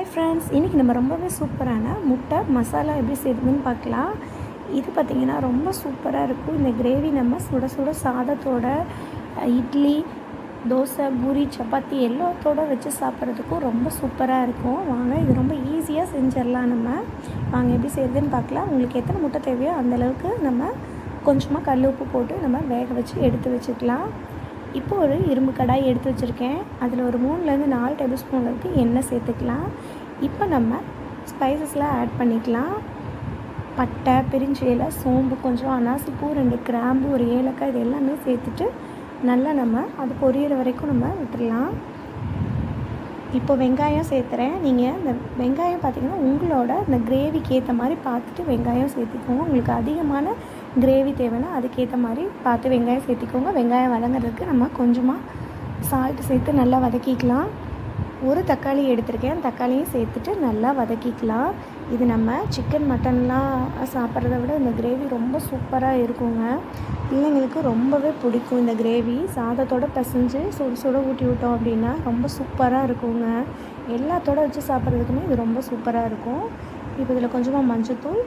Hi friends, இன்றைக்கி நம்ம ரொம்பவே சூப்பரான முட்டை மசாலா எப்படி செய்யுதுன்னு பார்க்கலாம். இது பார்த்திங்கன்னா ரொம்ப சூப்பராக இருக்கும். இந்த கிரேவி நம்ம சுட சுட சாதத்தோட, இட்லி, தோசை, பூரி, சப்பாத்தி எல்லாத்தோடு வச்சு சாப்பிட்றதுக்கும் ரொம்ப சூப்பராக இருக்கும். வாங்க, இது ரொம்ப ஈஸியாக செஞ்சிடலாம். வாங்க எப்படி செய்யுதுன்னு பார்க்கலாம். உங்களுக்கு எத்தனை முட்டை தேவையோ அந்தளவுக்கு நம்ம கொஞ்சமாக கல் உப்பு போட்டு நம்ம வேக வச்சு எடுத்து வச்சுக்கலாம். இப்போ ஒரு இரும்பு கடாய் எடுத்து வச்சுருக்கேன். அதில் ஒரு 3லேருந்து 4 டேபிள் ஸ்பூன் அளவுக்கு எண்ணெய் சேர்த்துக்கலாம். இப்போ நம்ம ஸ்பைசஸ்லாம் ஆட் பண்ணிக்கலாம். பட்டை, பிரிஞ்சி இலை, சோம்பு, கொஞ்சம் அனாசிப்பூ, 2 கிராம்பு, ஒரு ஏலக்காய், இது எல்லாமே சேர்த்துட்டு நல்லா நம்ம அது பொரியிற வரைக்கும் நம்ம விட்டுடலாம். இப்போ வெங்காயம் சேர்த்துறேன். நீங்கள் இந்த வெங்காயம் பார்த்திங்கன்னா உங்களோட இந்த கிரேவிக்கு ஏற்ற மாதிரி பார்த்துட்டு வெங்காயம் சேர்த்திக்கோங்க. உங்களுக்கு அதிகமான கிரேவி தேவைன்னா அதுக்கேற்ற மாதிரி பார்த்து வெங்காயம் சேர்த்திக்கோங்க. வெங்காயம் வதங்கிறதுக்கு நம்ம கொஞ்சமாக சால்ட்டு சேர்த்து நல்லா வதக்கிக்கலாம். ஒரு தக்காளி எடுத்திருக்கேன். தக்காளியும் சேர்த்துட்டு நல்லா வதக்கிக்கலாம். இது நம்ம சிக்கன் மட்டன்லாம் சாப்பிட்றத விட இந்த கிரேவி ரொம்ப சூப்பராக இருக்குங்க. பிள்ளைங்களுக்கு ரொம்பவே பிடிக்கும். இந்த கிரேவி சாதத்தோடு பிசைஞ்சு சுட சுட ஊட்டி விட்டோம் அப்படின்னா ரொம்ப சூப்பராக இருக்குங்க. எல்லாத்தோடு வச்சு சாப்பிட்றதுக்குமே இது ரொம்ப சூப்பராக இருக்கும். இப்போ இதில் கொஞ்சமாக மஞ்சள்தூள்,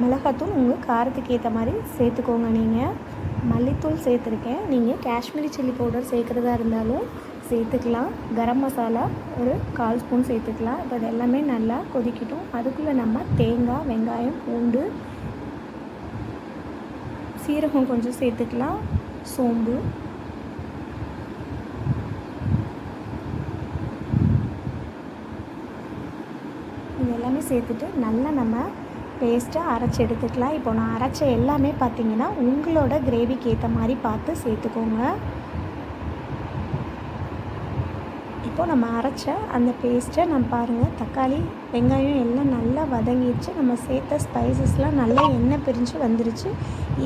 மிளகாத்தூள் உங்கள் காரத்துக்கு ஏற்ற மாதிரி சேர்த்துக்கோங்க. நீங்கள் மல்லித்தூள் சேர்த்துருக்கேன். நீங்கள் காஷ்மீரி சில்லி பவுடர் சேர்க்குறதா இருந்தாலும் சேர்த்துக்கலாம். கரம் மசாலா ஒரு 1/4 ஸ்பூன் சேர்த்துக்கலாம். இப்போ இது எல்லாமே நல்லா கொதிக்கட்டும். அதுக்குள்ளே நம்ம தேங்காய், வெங்காயம், பூண்டு, சீரகம் கொஞ்சம் சேர்த்துக்கலாம். சோம்பு, இது எல்லாமே சேர்த்துட்டு நல்லா நம்ம பேஸ்ட்டாக அரைச்சி எடுத்துக்கலாம். இப்போ நான் அரைச்ச எல்லாமே பார்த்திங்கன்னா உங்களோட கிரேவிக்கு ஏற்ற மாதிரி பார்த்து சேர்த்துக்கோங்க. இப்போது நம்ம அரைச்ச அந்த பேஸ்ட்டை நம்ம பாருங்கள், தக்காளி, வெங்காயம் எல்லாம் நல்லா வதங்கிடுச்சு. நம்ம சேர்த்த ஸ்பைசஸ்லாம் நல்லா எண்ணெய் பிரிஞ்சு வந்துருச்சு.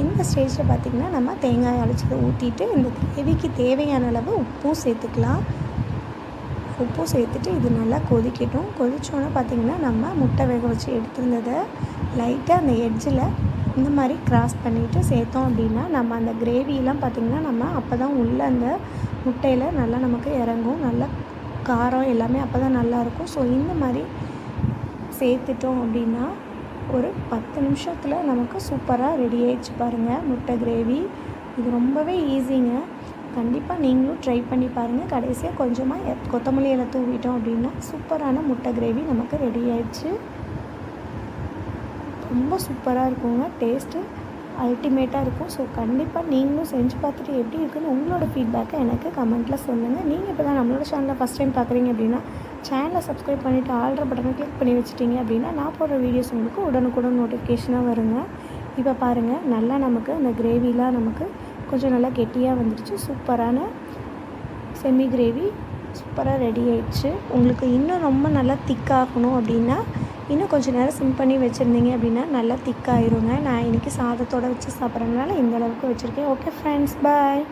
இந்த ஸ்டேஜில் பார்த்திங்கன்னா நம்ம தேங்காய் அரைச்சதை ஊற்றிட்டு இந்த கிரேவிக்கு தேவையான அளவு உப்பும் சேர்த்துக்கலாம். உப்பு சேர்த்துட்டு இது நல்லா கொதிக்கட்டும். கொதிச்சோன்னே பார்த்திங்கன்னா நம்ம முட்டை வேக வச்சு எடுத்துருந்ததை லைட்டாக அந்த எட்ஜில் இந்த மாதிரி க்ராஸ் பண்ணிவிட்டு சேர்த்தோம் அப்படின்னா நம்ம அந்த கிரேவியெலாம் பார்த்திங்கன்னா நம்ம அப்போ தான் உள்ளே அந்த முட்டையில் நல்லா நமக்கு இறங்கும். நல்லா காரம் எல்லாமே அப்போ தான் நல்லாயிருக்கும். ஸோ இந்த மாதிரி சேர்த்துட்டோம் அப்படின்னா ஒரு 10 நிமிஷத்தில் நமக்கு சூப்பராக ரெடி ஆகிடுச்சு பாருங்கள் முட்டை கிரேவி. இது ரொம்பவே ஈஸிங்க. கண்டிப்பாக நீங்களும் ட்ரை பண்ணி பாருங்கள். கடைசியாக கொஞ்சமாக கொத்தமல்லி இலை தூவிட்டோம் அப்படின்னா சூப்பரான முட்டை கிரேவி நமக்கு ரெடி ஆயிடுச்சு. ரொம்ப சூப்பராக இருக்குங்க. டேஸ்ட்டு அல்டிமேட்டாக இருக்கும். ஸோ கண்டிப்பாக நீங்களும் செஞ்சு பார்த்துட்டு எப்படி இருக்குன்னு உங்களோட ஃபீட்பேக்கை எனக்கு கமெண்ட்டில் சொல்லுங்கள். நீங்கள் இப்போ தான் நம்மளோட சேனலை ஃபஸ்ட் டைம் பார்க்குறீங்க அப்படின்னா சேனலை சப்ஸ்கிரைப் பண்ணிவிட்டு ஆல்ற பட்டனை கிளிக் பண்ணி வச்சுட்டிங்க அப்படின்னா நான் போடுற வீடியோஸ் உங்களுக்கு உடனுக்குடன் நோட்டிஃபிகேஷனாக வருங்க. இப்போ பாருங்கள், நல்லா நமக்கு அந்த கிரேவிலாம் நமக்கு கொஞ்சம் நல்லா கெட்டியாக வந்துடுச்சு. சூப்பரான செமி கிரேவி சூப்பராக ரெடி ஆயிடுச்சு. உங்களுக்கு இன்னும் ரொம்ப நல்லா திக்காகணும் அப்படின்னா இன்னும் கொஞ்சம் நேரம் சிம் பண்ணி வச்சுருந்தீங்க அப்படின்னா நல்லா திக்காயிருங்க. நான் இன்றைக்கி சாதத்தோடு வச்சு சாப்பிட்றதுனால இந்த அளவுக்கு வச்சுருக்கேன். ஓகே ஃப்ரெண்ட்ஸ், பாய்.